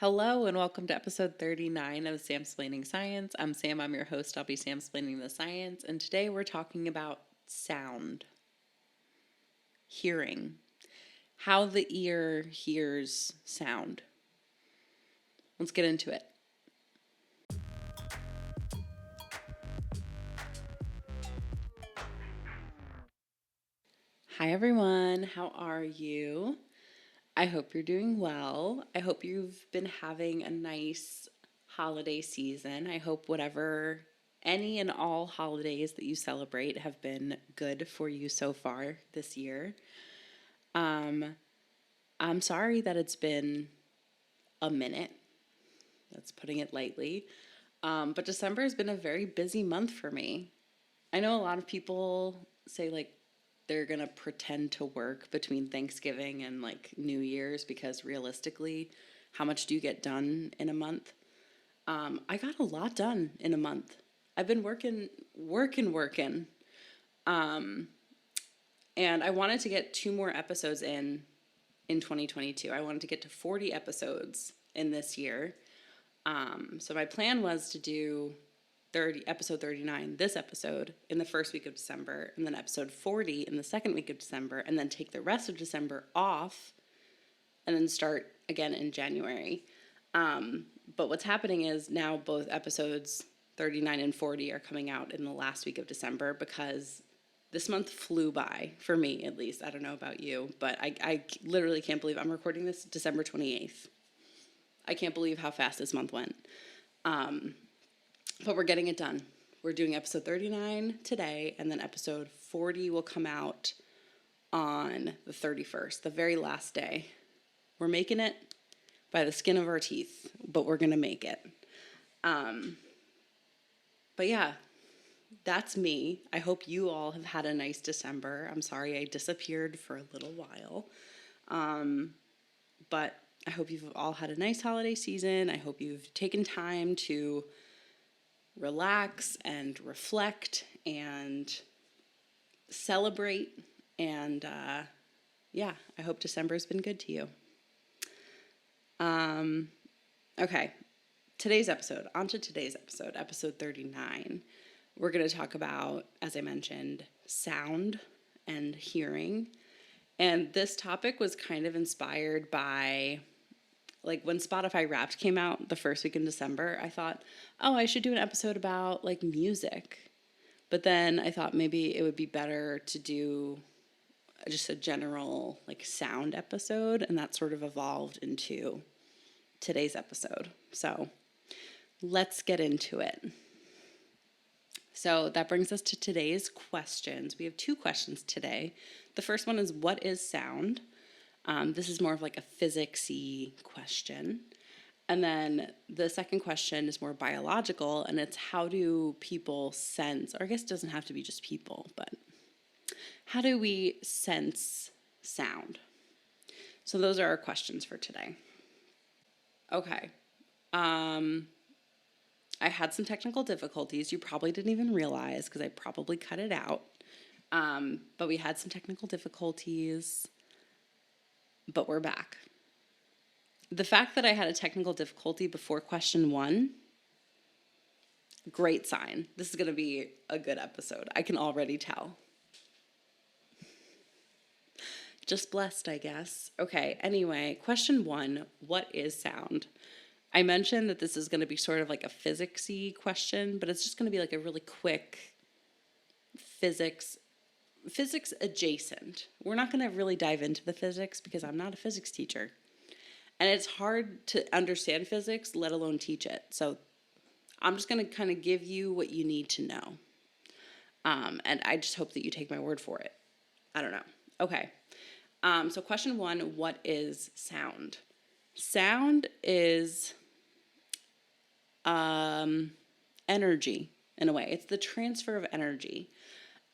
Hello and welcome to episode 39 of Samsplaining Science. I'm Sam, I'm your host. I'll be Samsplaining the science, and today we're talking about sound, hearing, how the ear hears sound. Let's get into it. Hi everyone, how are you? I hope you're doing well. I hope you've been having a nice holiday season. I hope any and all holidays that you celebrate have been good for you so far this year. I'm sorry that it's been a minute. That's putting it lightly. But December has been a very busy month for me. I know a lot of people say they're going to pretend to work between Thanksgiving and New Year's because realistically, how much do you get done in a month? I got a lot done in a month. I've been working. And I wanted to get 2 more episodes in 2022. I wanted to get to 40 episodes in this year. So my plan was to do episode 39, this episode, in the first week of December, and then episode 40 in the second week of December, and then take the rest of December off, and then start again in January. But what's happening is now both episodes 39 and 40 are coming out in the last week of December because this month flew by, for me at least. I don't know about you, but I literally can't believe I'm recording this December 28th. I can't believe how fast this month went. But we're getting it done. We're doing episode 39 today, and then episode 40 will come out on the 31st, the very last day. We're making it by the skin of our teeth, but we're going to make it. But yeah, that's me. I hope you all have had a nice December. I'm sorry I disappeared for a little while. But I hope you've all had a nice holiday season. I hope you've taken time to relax and reflect and celebrate. And I hope December's been good to you. Okay, on to today's episode, episode 39. We're going to talk about, as I mentioned, sound and hearing. And this topic was kind of inspired by, when Spotify Wrapped came out the first week in December, I thought, I should do an episode about, music. But then I thought maybe it would be better to do just a general, sound episode. And that sort of evolved into today's episode. So let's get into it. So that brings us to today's questions. We have 2 questions today. The first one is, what is sound? This is more of a physics-y question. And then the second question is more biological, and it's how do people sense, or I guess it doesn't have to be just people, but how do we sense sound? So those are our questions for today. Okay. I had some technical difficulties. You probably didn't even realize because I probably cut it out. But we had some technical difficulties, but we're back. The fact that I had a technical difficulty before question 1, great sign. This is going to be a good episode. I can already tell. Just blessed, I guess. Okay, anyway, question 1, what is sound? I mentioned that this is going to be sort of a physics-y question, but it's just going to be a really quick physics adjacent. We're not going to really dive into the physics because I'm not a physics teacher. And it's hard to understand physics, let alone teach it. So I'm just going to kind of give you what you need to know. And I just hope that you take my word for it. I don't know. Okay. So question 1, what is sound? Sound is energy, in a way. It's the transfer of energy.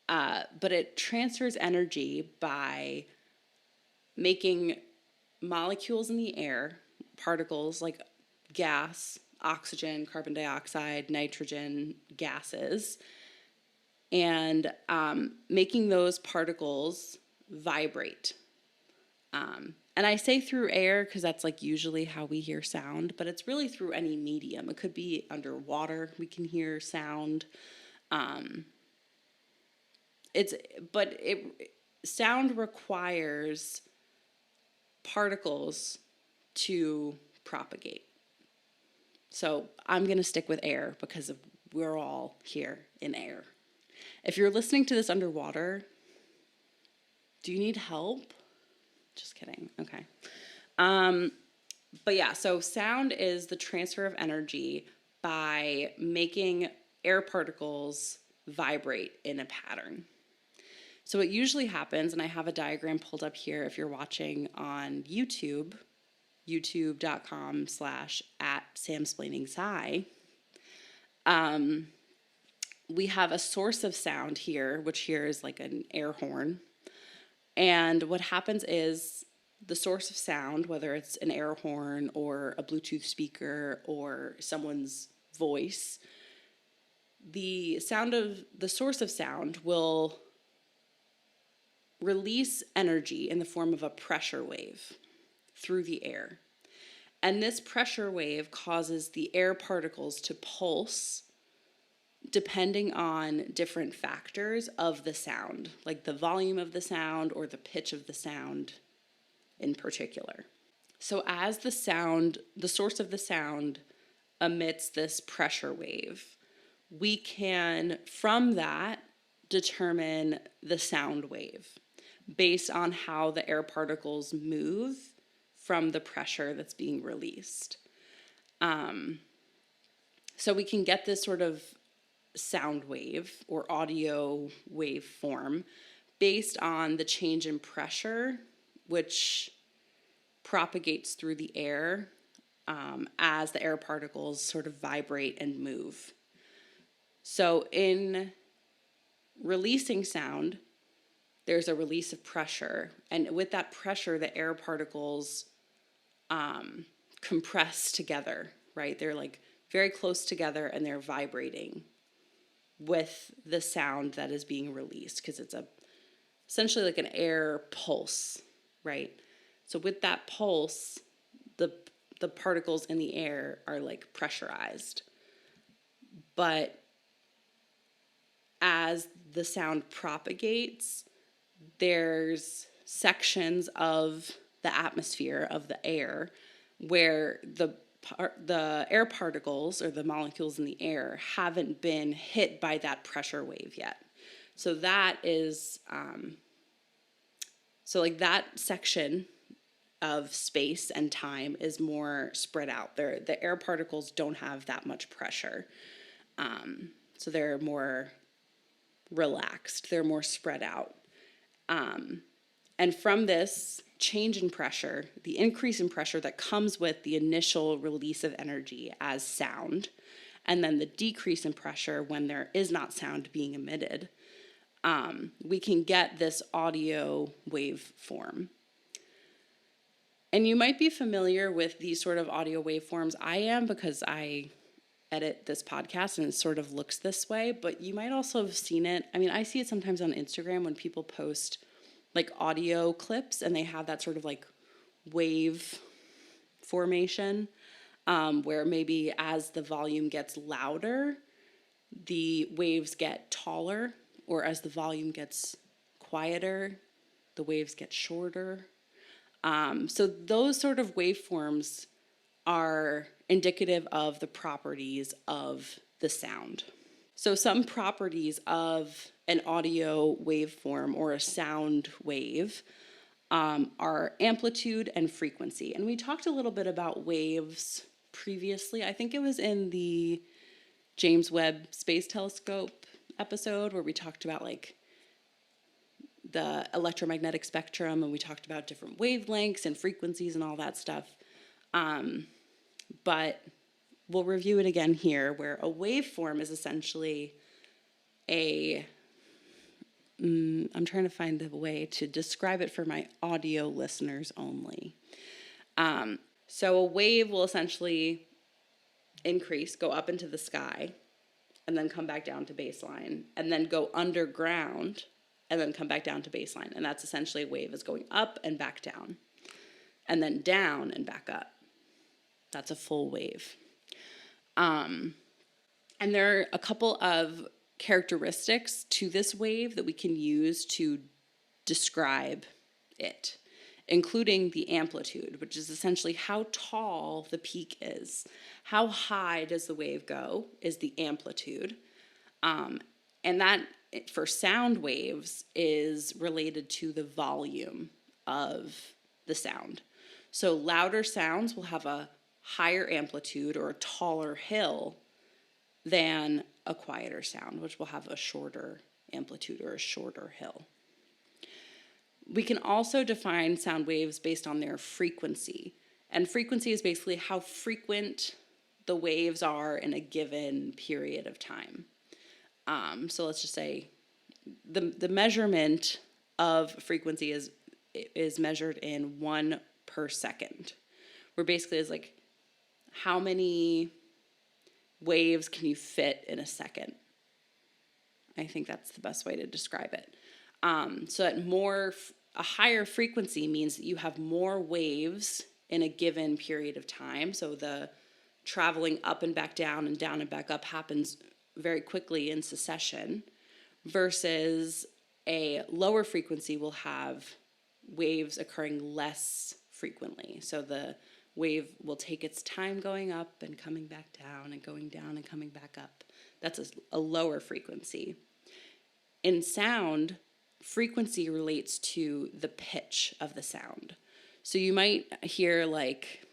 But it transfers energy by making molecules in the air, particles like gas, oxygen, carbon dioxide, nitrogen gases, and making those particles vibrate. And And I say through air because that's like usually how we hear sound, but it's really through any medium. It could be underwater, we can hear sound. Um, it's but it sound requires particles to propagate. So I'm going to stick with air because we're all here in air. If you're listening to this underwater, do you need help? Just kidding. Okay. But yeah, so sound is the transfer of energy by making air particles vibrate in a pattern. So it usually happens, and I have a diagram pulled up here if you're watching on YouTube, youtube.com/@samsplainingsci. We have a source of sound here, which here is like an air horn. And what happens is the source of sound, whether it's an air horn or a Bluetooth speaker or someone's voice, the source of sound will release energy in the form of a pressure wave through the air. And this pressure wave causes the air particles to pulse depending on different factors of the sound, like the volume of the sound or the pitch of the sound in particular. So as the source of the sound emits this pressure wave, we can, from that, determine the sound wave based on how the air particles move from the pressure that's being released. So we can get this sort of sound wave or audio wave form based on the change in pressure, which propagates through the air as the air particles sort of vibrate and move. So in releasing sound, there's a release of pressure. And with that pressure, the air particles compress together, right? They're like very close together and they're vibrating with the sound that is being released because it's essentially like an air pulse, right? So with that pulse, the particles in the air are like pressurized. But as the sound propagates, there's sections of the atmosphere of the air where the air particles or the molecules in the air haven't been hit by that pressure wave yet. So that is, so like that section of space and time is more spread out. The air particles don't have that much pressure. So they're more relaxed. They're more spread out. And from this change in pressure, the increase in pressure that comes with the initial release of energy as sound, and then the decrease in pressure when there is not sound being emitted, we can get this audio wave form. And you might be familiar with these sort of audio waveforms. I am because I edit this podcast and it sort of looks this way, but you might also have seen it. I mean, I see it sometimes on Instagram when people post like audio clips and they have that sort of like wave formation where maybe as the volume gets louder, the waves get taller, or as the volume gets quieter, the waves get shorter. So those sort of waveforms are indicative of the properties of the sound. So some properties of an audio waveform or a sound wave are amplitude and frequency. And we talked a little bit about waves previously. I think it was in the James Webb Space Telescope episode where we talked about like the electromagnetic spectrum and we talked about different wavelengths and frequencies and all that stuff. But we'll review it again here, where a waveform is essentially I'm trying to find a way to describe it for my audio listeners only. So a wave will essentially increase, go up into the sky, and then come back down to baseline, and then go underground, and then come back down to baseline. And that's essentially a wave is going up and back down. and then down and back up. That's a full wave. And there are a couple of characteristics to this wave that we can use to describe it, including the amplitude, which is essentially how tall the peak is. How high does the wave go is the amplitude. And that, for sound waves, is related to the volume of the sound. So louder sounds will have a higher amplitude or a taller hill than a quieter sound, which will have a shorter amplitude or a shorter hill. We can also define sound waves based on their frequency. And frequency is basically how frequent the waves are in a given period of time. So let's just say the measurement of frequency is measured in 1 per second. Where basically is like, how many waves can you fit in a second? I think that's the best way to describe it. So that a higher frequency means that you have more waves in a given period of time. So the traveling up and back down and back up happens very quickly in succession, versus a lower frequency will have waves occurring less frequently. So the wave will take its time going up and coming back down and going down and coming back up. That's a lower frequency. In sound, frequency relates to the pitch of the sound. So you might hear like,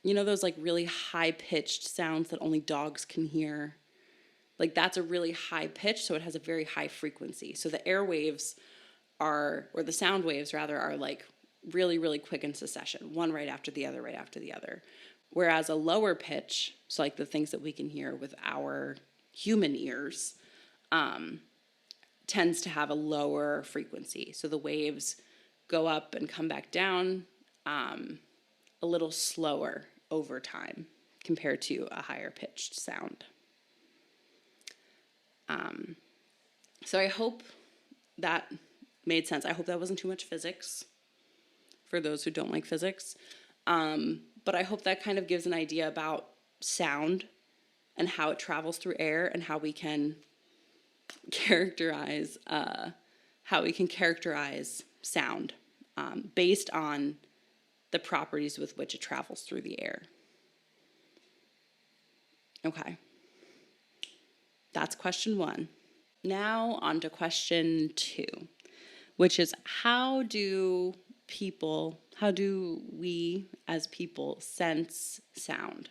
those like really high-pitched sounds that only dogs can hear. Like that's a really high pitch, so it has a very high frequency. So the airwaves or the sound waves rather, are like really, really quick in succession, one right after the other, right after the other. Whereas a lower pitch, so like the things that we can hear with our human ears, tends to have a lower frequency. So the waves go up and come back down a little slower over time compared to a higher pitched sound. So I hope that made sense. I hope that wasn't too much physics for those who don't like physics. But I hope that kind of gives an idea about sound and how it travels through air and how we can characterize sound based on the properties with which it travels through the air. Okay. That's question 1. Now on to question 2, which is how do we as people sense sound?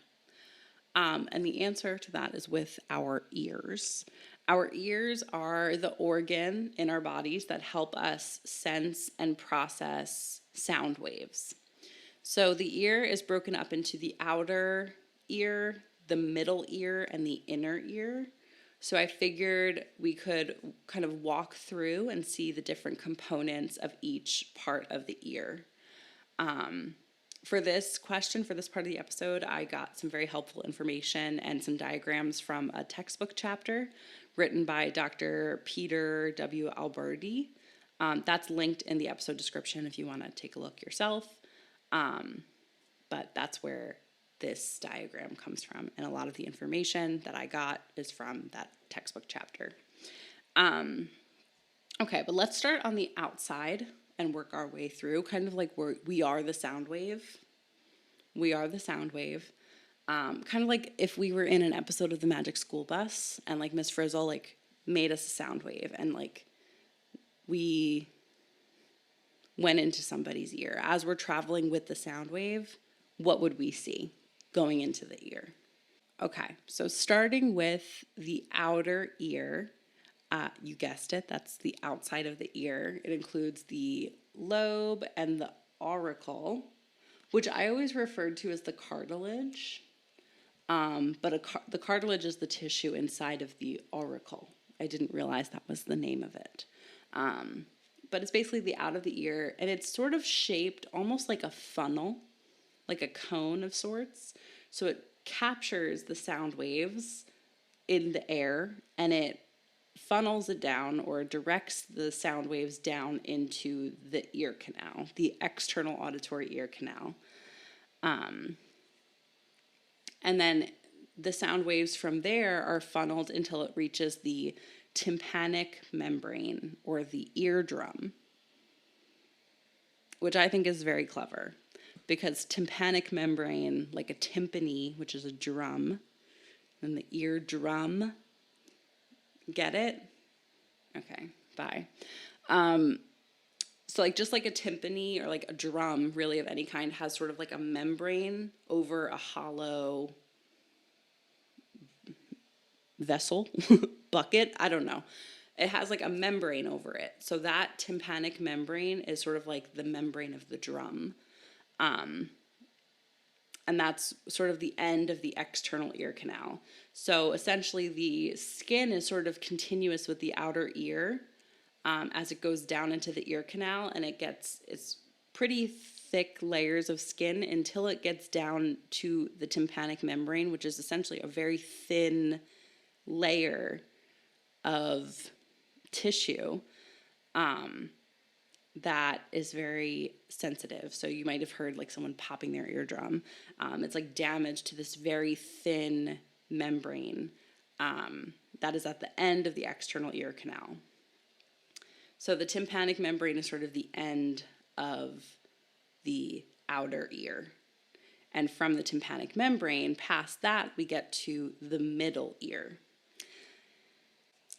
And the answer to that is with our ears. Our ears are the organ in our bodies that help us sense and process sound waves. So the ear is broken up into the outer ear, the middle ear, and the inner ear. So I figured we could kind of walk through and see the different components of each part of the ear. For this question, for this part of the episode, I got some very helpful information and some diagrams from a textbook chapter written by Dr. Peter W. Alberti. That's linked in the episode description if you want to take a look yourself. But that's where this diagram comes from, and a lot of the information that I got is from that textbook chapter. Okay, but let's start on the outside and work our way through, kind of like we are the sound wave. We are the sound wave. Kind of like if we were in an episode of The Magic School Bus and like Miss Frizzle like made us a sound wave and like we went into somebody's ear. As we're traveling with the sound wave, what would we see going into the ear? Okay, so starting with the outer ear, you guessed it, that's the outside of the ear. It includes the lobe and the auricle, which I always referred to as the cartilage. But the cartilage is the tissue inside of the auricle. I didn't realize that was the name of it. But it's basically the out of the ear, and it's sort of shaped almost like a funnel, like a cone of sorts. So it captures the sound waves in the air, and it funnels it down or directs the sound waves down into the ear canal, the external auditory ear canal. And then the sound waves from there are funneled until it reaches the tympanic membrane or the eardrum, which I think is very clever because tympanic membrane, like a timpani, which is a drum, and the eardrum. Get it? Okay, bye. So like just like a timpani or like a drum really of any kind has sort of like a membrane over a hollow vessel, bucket, I don't know. It has like a membrane over it. So that tympanic membrane is sort of like the membrane of the drum. And that's sort of the end of the external ear canal. So essentially the skin is sort of continuous with the outer ear as it goes down into the ear canal, and it's pretty thick layers of skin until it gets down to the tympanic membrane, which is essentially a very thin layer of tissue that is very sensitive. So you might have heard like someone popping their eardrum. It's like damage to this very thin membrane that is at the end of the external ear canal. So the tympanic membrane is sort of the end of the outer ear. And from the tympanic membrane, past that, we get to the middle ear.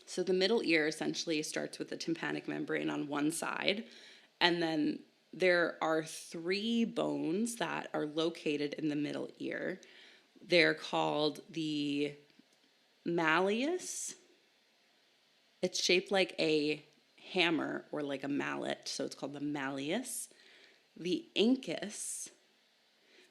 So the middle ear essentially starts with the tympanic membrane on one side, and then there are 3 bones that are located in the middle ear. They're called the malleus. It's shaped like a hammer or like a mallet, so it's called the malleus. The incus,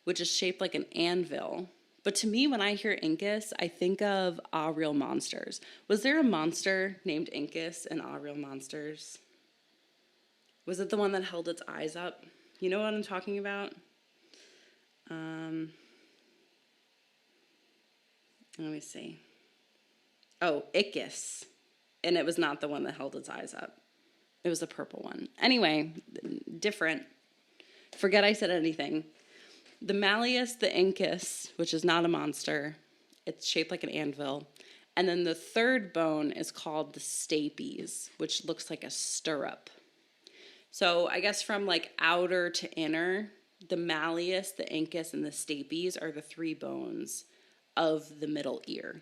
which is shaped like an anvil. But to me, when I hear Incus, I think of Ah Real Monsters. Was there a monster named Incus in Ah Real Monsters? Was it the one that held its eyes up? You know what I'm talking about? Let me see. Oh, Ichus. And it was not the one that held its eyes up. It was the purple one. Anyway, different. Forget I said anything. The malleus, the incus, which is not a monster, it's shaped like an anvil. And then the third bone is called the stapes, which looks like a stirrup. So I guess from like outer to inner, the malleus, the incus, and the stapes are the 3 bones of the middle ear.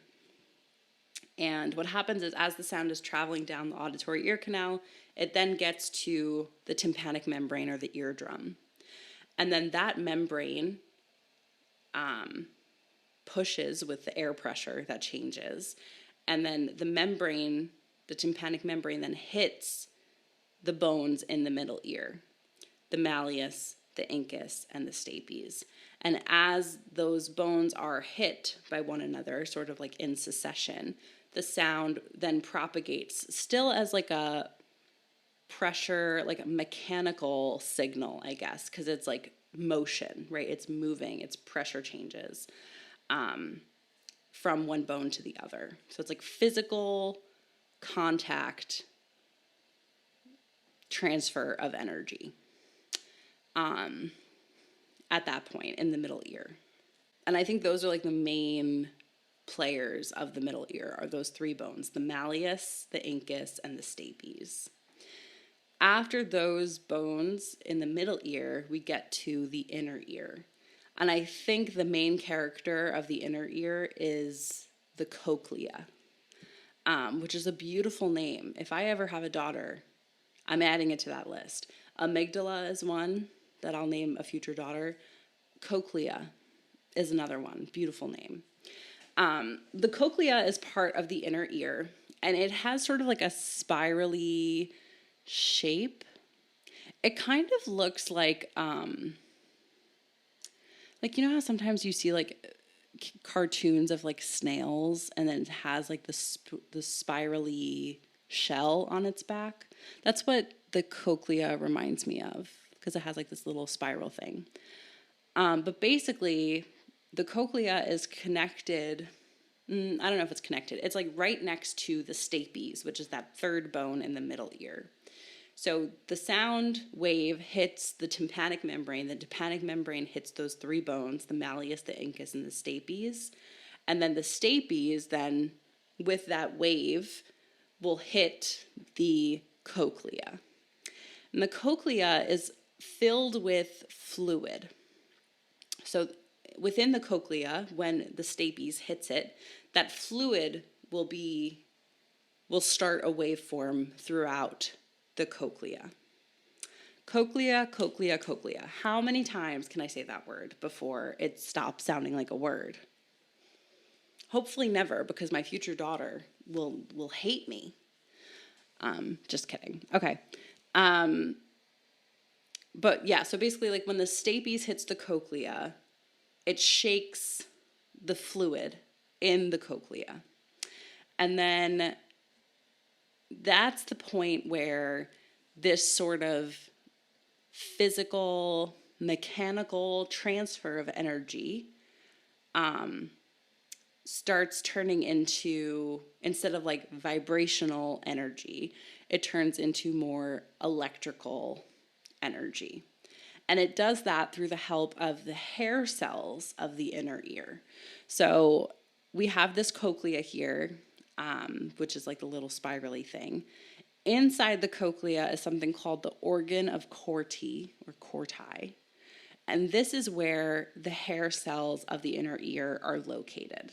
And what happens is as the sound is traveling down the auditory ear canal, it then gets to the tympanic membrane or the eardrum. And then that membrane pushes with the air pressure that changes. And then the membrane, the tympanic membrane, then hits the bones in the middle ear, the malleus, the incus, and the stapes. And as those bones are hit by one another, sort of like in succession, the sound then propagates still as like a pressure, like a mechanical signal, I guess, because it's like motion, right? It's moving, it's pressure changes from one bone to the other. So it's like physical contact transfer of energy at that point in the middle ear. And I think those are like the main players of the middle ear are those 3 bones, the malleus, the incus, and the stapes. After those bones in the middle ear, we get to the inner ear. And I think the main character of the inner ear is the cochlea, which is a beautiful name. If I ever have a daughter, I'm adding it to that list. Amygdala is one that I'll name a future daughter. Cochlea is another one. Beautiful name. The cochlea is part of the inner ear, and it has sort of like a spirally shape. It kind of looks like you know how sometimes you see like cartoons of like snails, and then it has like the spirally shell on its back. That's what the cochlea reminds me of, because it has like this little spiral thing. But basically, the cochlea is connected, I don't know if it's connected. It's like right next to the stapes, which is that third bone in the middle ear. So the sound wave hits the tympanic membrane. The tympanic membrane hits those three bones, the malleus, the incus, and the stapes. And then the stapes then, with that wave, will hit the cochlea. And the cochlea is filled with fluid. So within the cochlea, when the stapes hits it, that fluid will start a waveform throughout the cochlea. Cochlea, cochlea, cochlea. How many times can I say that word before it stops sounding like a word? Hopefully never, because my future daughter will hate me. Just kidding. Okay. But yeah, so basically like when the stapes hits the cochlea, it shakes the fluid in the cochlea. And then that's the point where this sort of physical, mechanical transfer of energy starts turning into, instead of like vibrational energy, it turns into more electrical energy. And it does that through the help of the hair cells of the inner ear. So we have this cochlea here, which is like the little spirally thing. Inside the cochlea is something called the organ of Corti, or Corti. And this is where the hair cells of the inner ear are located.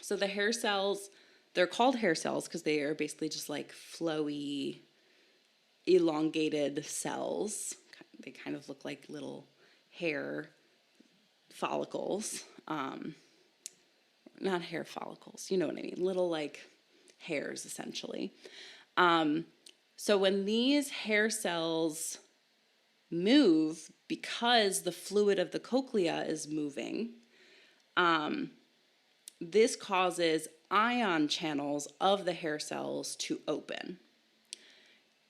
So the hair cells, they're called hair cells because they are basically just like flowy, elongated cells. They kind of look like little hair follicles. Not hair follicles, you know what I mean? Little like hairs, essentially. So when these hair cells move, because the fluid of the cochlea is moving, this causes ion channels of the hair cells to open.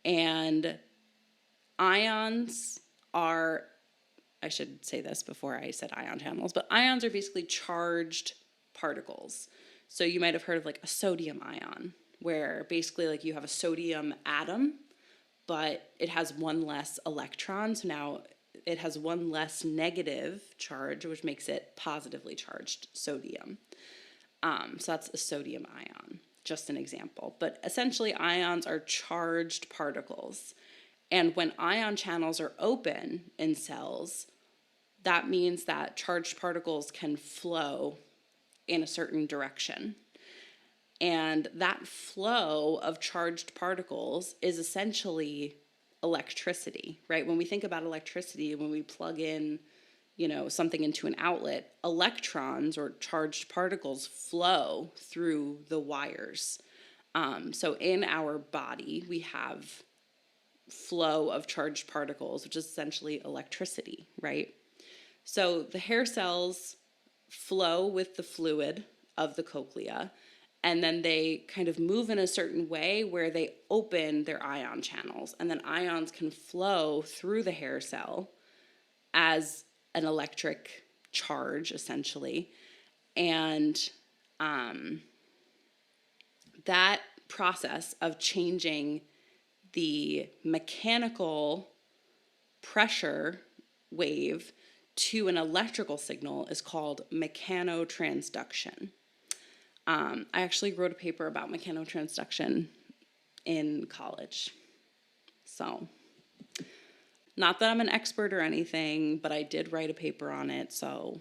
And ions are, I should say this before I said ion channels, but ions are basically charged particles. So you might have heard of like a sodium ion, where basically like you have a sodium atom, but it has one less electron. So now it has one less negative charge, which makes it positively charged sodium. So that's a sodium ion, just an example. But essentially ions are charged particles. And when ion channels are open in cells, that means that charged particles can flow in a certain direction. And that flow of charged particles is essentially electricity, right? When we think about electricity, when we plug in, something into an outlet, electrons or charged particles flow through the wires. So in our body, we have flow of charged particles, which is essentially electricity, right? So the hair cells flow with the fluid of the cochlea, and then they kind of move in a certain way where they open their ion channels, and then ions can flow through the hair cell as an electric charge, essentially. And that process of changing the mechanical pressure wave to an electrical signal is called mechanotransduction. I actually wrote a paper about mechanotransduction in college. So, not that I'm an expert or anything, but I did write a paper on it. So,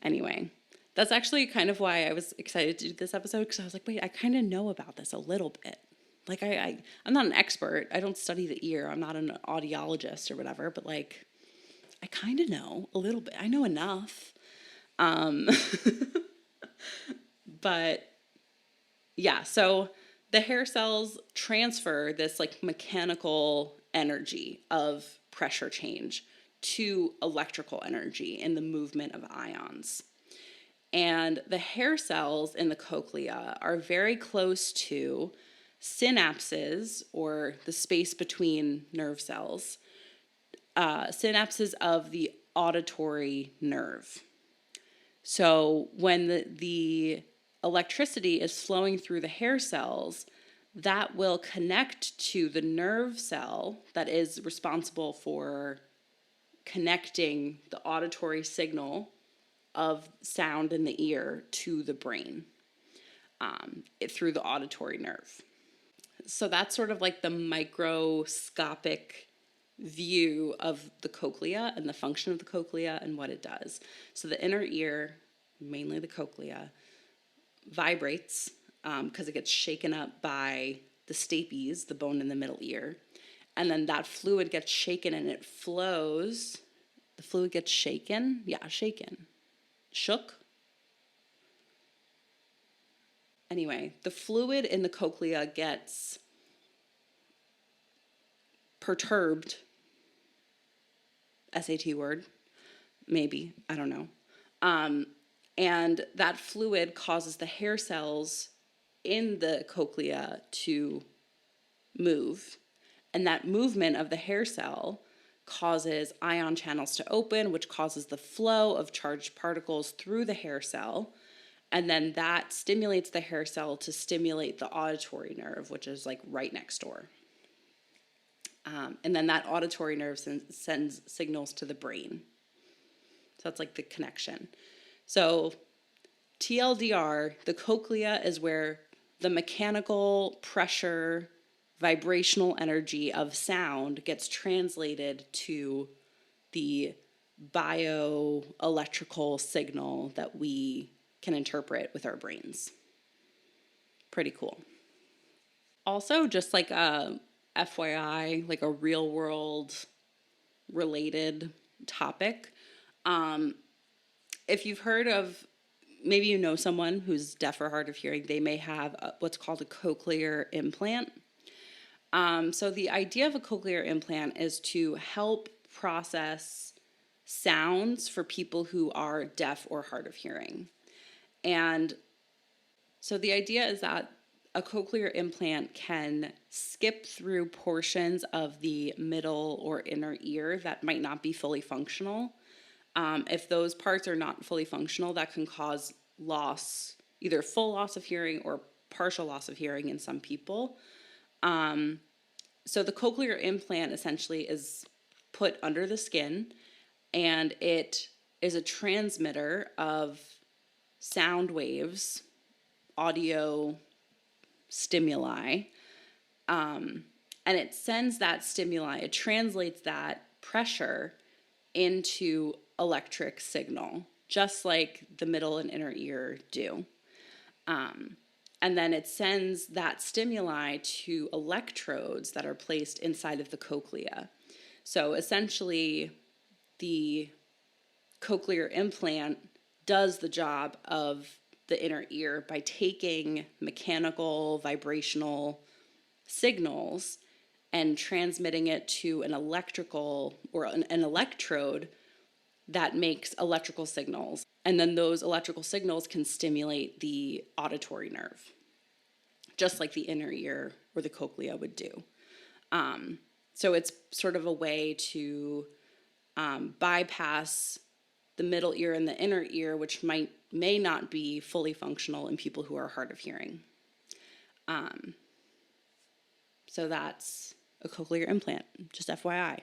anyway, that's actually kind of why I was excited to do this episode, because I was like, wait, I kind of know about this a little bit. Like, I'm not an expert. I don't study the ear. I'm not an audiologist or whatever, but like, I kind of know a little bit. I know enough. But yeah, so the hair cells transfer this like mechanical energy of pressure change to electrical energy in the movement of ions. And the hair cells in the cochlea are very close to synapses, or the space between nerve cells, synapses of the auditory nerve. So when the electricity is flowing through the hair cells, that will connect to the nerve cell that is responsible for connecting the auditory signal of sound in the ear to the brain through the auditory nerve. So that's sort of like the microscopic view of the cochlea and the function of the cochlea and what it does. So the inner ear, mainly the cochlea, vibrates because it gets shaken up by the stapes, the bone in the middle ear. And then that fluid gets shaken and it flows. The fluid gets shaken. Yeah, shaken. Shook. Anyway, the fluid in the cochlea gets perturbed. SAT word. Maybe. I don't know. And that fluid causes the hair cells in the cochlea to move. And that movement of the hair cell causes ion channels to open, which causes the flow of charged particles through the hair cell. And then that stimulates the hair cell to stimulate the auditory nerve, which is like right next door. And then that auditory nerve sends signals to the brain. So that's like the connection. So TLDR, the cochlea is where the mechanical pressure, vibrational energy of sound gets translated to the bioelectrical signal that we can interpret with our brains. Pretty cool. Also, just like a FYI, like a real world related topic, if you've heard of, maybe you know someone who's deaf or hard of hearing, they may have what's called a cochlear implant. So the idea of a cochlear implant is to help process sounds for people who are deaf or hard of hearing. And so the idea is that a cochlear implant can skip through portions of the middle or inner ear that might not be fully functional. If those parts are not fully functional, that can cause loss, either full loss of hearing or partial loss of hearing in some people. So the cochlear implant essentially is put under the skin, and it is a transmitter of sound waves, audio stimuli, and it sends that stimuli, it translates that pressure into electric signal, just like the middle and inner ear do. And then it sends that stimuli to electrodes that are placed inside of the cochlea. So essentially, the cochlear implant does the job of the inner ear by taking mechanical, vibrational signals and transmitting it to an electrical or an electrode that makes electrical signals. And then those electrical signals can stimulate the auditory nerve, just like the inner ear or the cochlea would do. So it's sort of a way to bypass the middle ear and the inner ear, which may not be fully functional in people who are hard of hearing. So that's a cochlear implant, just FYI,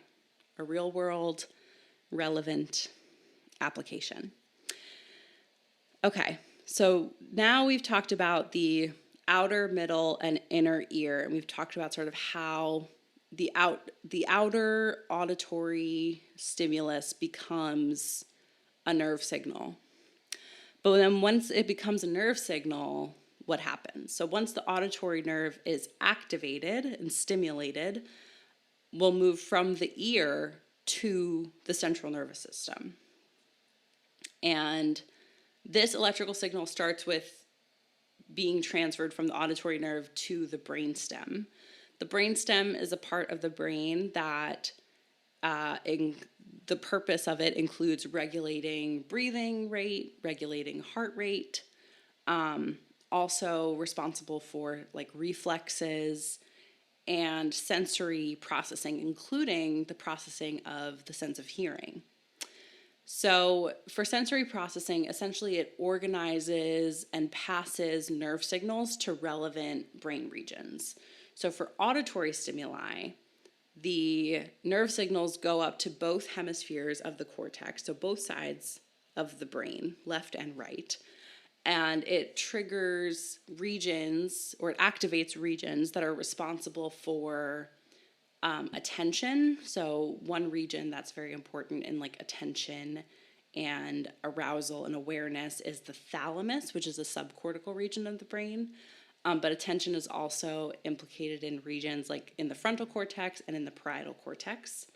a real world relevant application. Okay, so now we've talked about the outer, middle, and inner ear, and we've talked about sort of how the outer auditory stimulus becomes a nerve signal. But then once it becomes a nerve signal, what happens? So once the auditory nerve is activated and stimulated, we'll move from the ear to the central nervous system. And this electrical signal starts with being transferred from the auditory nerve to the brainstem. The brainstem is a part of the brain that the purpose of it includes regulating breathing rate, regulating heart rate, also responsible for like reflexes and sensory processing, including the processing of the sense of hearing. So for sensory processing, essentially it organizes and passes nerve signals to relevant brain regions. So for auditory stimuli, the nerve signals go up to both hemispheres of the cortex, so both sides of the brain, left and right. And it triggers regions, or it activates regions that are responsible for attention. So one region that's very important in like attention and arousal and awareness is the thalamus, which is a subcortical region of the brain. But attention is also implicated in regions like in the frontal cortex and in the parietal cortex.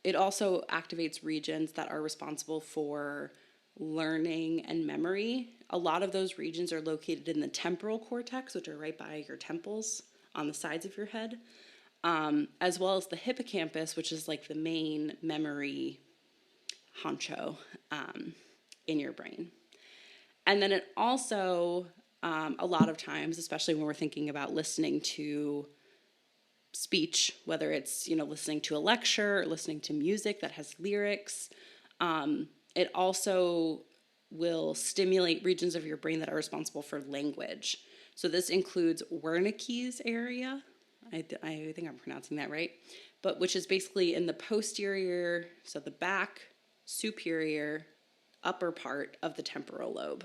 It also activates regions that are responsible for learning and memory. A lot of those regions are located in the temporal cortex, which are right by your temples on the sides of your head, as well as the hippocampus, which is like the main memory honcho in your brain. And then it also, a lot of times, especially when we're thinking about listening to speech, whether it's, listening to a lecture or listening to music that has lyrics, it also will stimulate regions of your brain that are responsible for language. So this includes Wernicke's area. I think I'm pronouncing that right, but which is basically in the posterior, so the back, superior, upper part of the temporal lobe.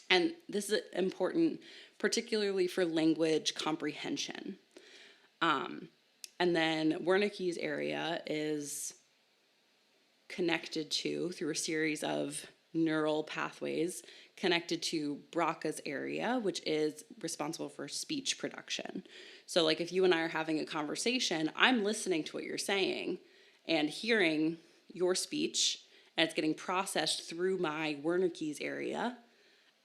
And this is important, particularly for language comprehension. And then Wernicke's area is connected to, through a series of neural pathways, connected to Broca's area, which is responsible for speech production. So like if you and I are having a conversation, I'm listening to what you're saying and hearing your speech, and it's getting processed through my Wernicke's area.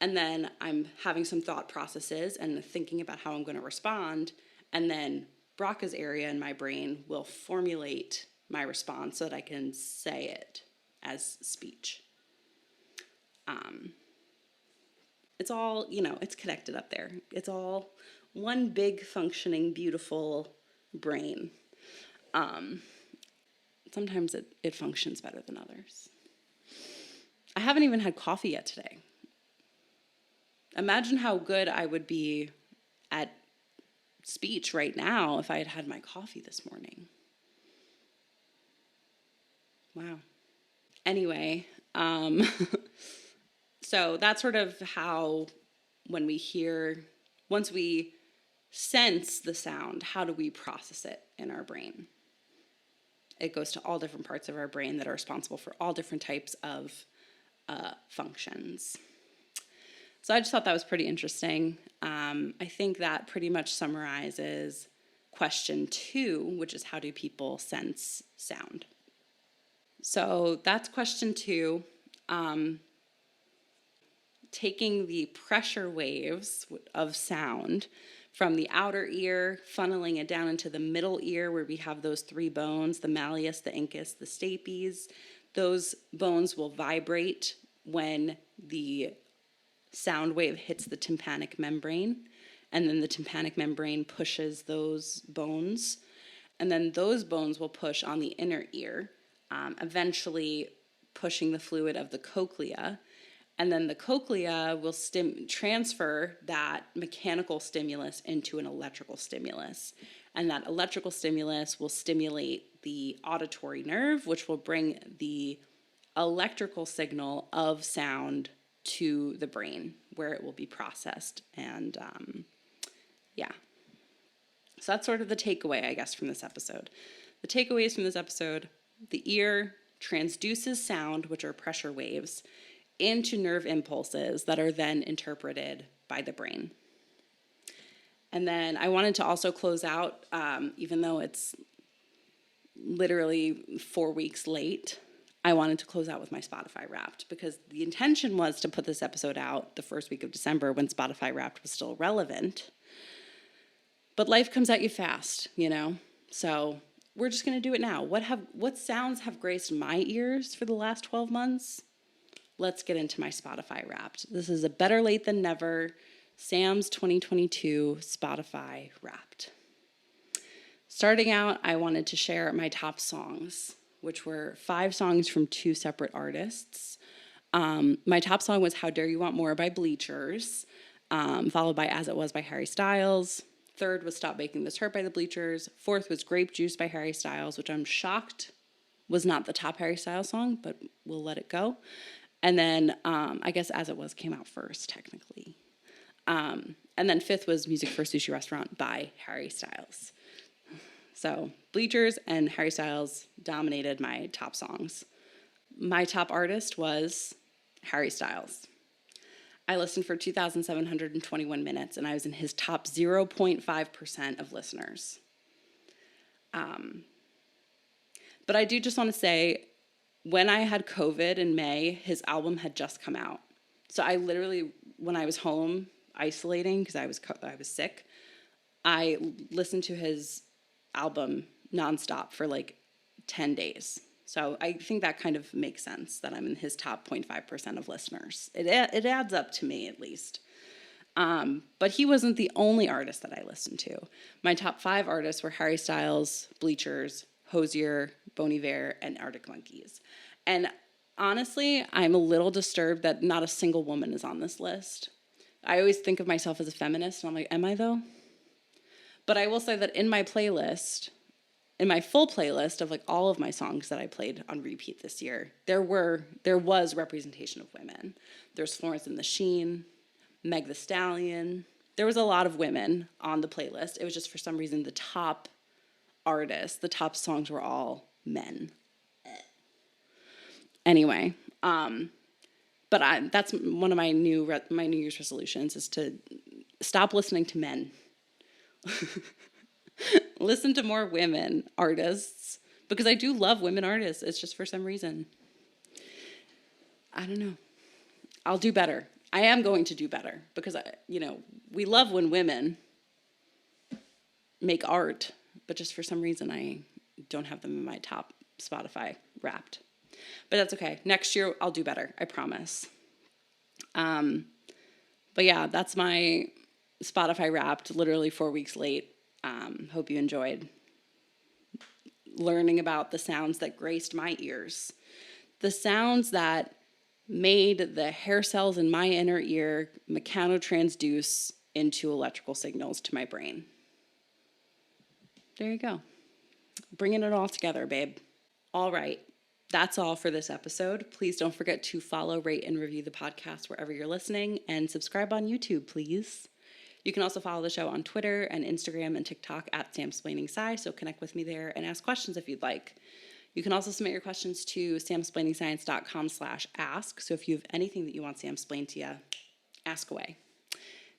And then I'm having some thought processes and thinking about how I'm going to respond. And then Broca's area in my brain will formulate my response so that I can say it as speech. It's all, it's connected up there. It's all one big functioning, beautiful brain. Sometimes it functions better than others. I haven't even had coffee yet today. Imagine how good I would be at speech right now if I had had my coffee this morning. Wow. Anyway, so that's sort of how when we hear, once we sense the sound, how do we process it in our brain? It goes to all different parts of our brain that are responsible for all different types of functions. So I just thought that was pretty interesting. I think that pretty much summarizes question 2, which is how do people sense sound? So that's question 2. Taking the pressure waves of sound from the outer ear, funneling it down into the middle ear where we have those 3 bones, the malleus, the incus, the stapes. Those bones will vibrate when the sound wave hits the tympanic membrane, and then the tympanic membrane pushes those bones, and then those bones will push on the inner ear, eventually pushing the fluid of the cochlea, and then the cochlea will transfer that mechanical stimulus into an electrical stimulus, and that electrical stimulus will stimulate the auditory nerve, which will bring the electrical signal of sound to the brain where it will be processed. And so that's sort of the takeaway, I guess, from this episode. The takeaways from this episode: the ear transduces sound, which are pressure waves, into nerve impulses that are then interpreted by the brain. And then I wanted to also close out, even though it's literally 4 weeks late, I wanted to close out with my Spotify Wrapped, because the intention was to put this episode out the first week of December when Spotify Wrapped was still relevant. But life comes at you fast, So we're just going to do it now. What sounds have graced my ears for the last 12 months? Let's get into my Spotify Wrapped. This is a better late than never, Sam's 2022 Spotify Wrapped. Starting out, I wanted to share my top songs which were 5 songs from 2 separate artists. My top song was How Dare You Want More by Bleachers, followed by As It Was by Harry Styles. Third was Stop Making This Hurt by the Bleachers. Fourth was Grape Juice by Harry Styles, which I'm shocked was not the top Harry Styles song, but we'll let it go. And then I guess As It Was came out first, technically. And then fifth was Music for a Sushi Restaurant by Harry Styles. So Bleachers and Harry Styles dominated my top songs. My top artist was Harry Styles. I listened for 2,721 minutes, and I was in his top 0.5% of listeners. But I do just want to say, when I had COVID in May, his album had just come out. So I literally, when I was home isolating because I was sick, I listened to his album nonstop for like 10 days. So I think that kind of makes sense that I'm in his top 0.5% of listeners. It adds up to me at least. But he wasn't the only artist that I listened to. My top 5 artists were Harry Styles, Bleachers, Hozier, Bon Iver, and Arctic Monkeys. And honestly, I'm a little disturbed that not a single woman is on this list. I always think of myself as a feminist, and I'm like, am I though? But I will say that in my playlist, in my full playlist of like all of my songs that I played on repeat this year, there was representation of women. There's Florence and the Sheen, Meg the Stallion. There was a lot of women on the playlist. It was just for some reason the top artists, the top songs were all men. Anyway, but that's one of my New Year's resolutions is to stop listening to men. Listen to more women artists, because I do love women artists. It's just for some reason, I don't know. I'll do better. I am going to do better because we love when women make art, but just for some reason I don't have them in my top Spotify Wrapped. But that's okay. Next year I'll do better. I promise. But yeah, that's my Spotify Wrapped, literally 4 weeks late. Hope you enjoyed learning about the sounds that graced my ears. The sounds that made the hair cells in my inner ear mechanotransduce into electrical signals to my brain. There you go. Bringing it all together, babe. All right. That's all for this episode. Please don't forget to follow, rate, and review the podcast wherever you're listening, and subscribe on YouTube, please. You can also follow the show on Twitter and Instagram and TikTok at SamSplainingSci, so connect with me there and ask questions if you'd like. You can also submit your questions to samsplainingscience.com/ask, so if you have anything that you want Sam explained to you, ask away.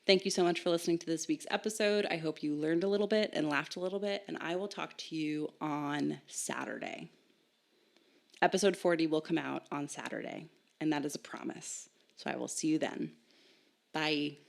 Thank you so much for listening to this week's episode. I hope you learned a little bit and laughed a little bit, and I will talk to you on Saturday. Episode 40 will come out on Saturday, and that is a promise. So I will see you then. Bye.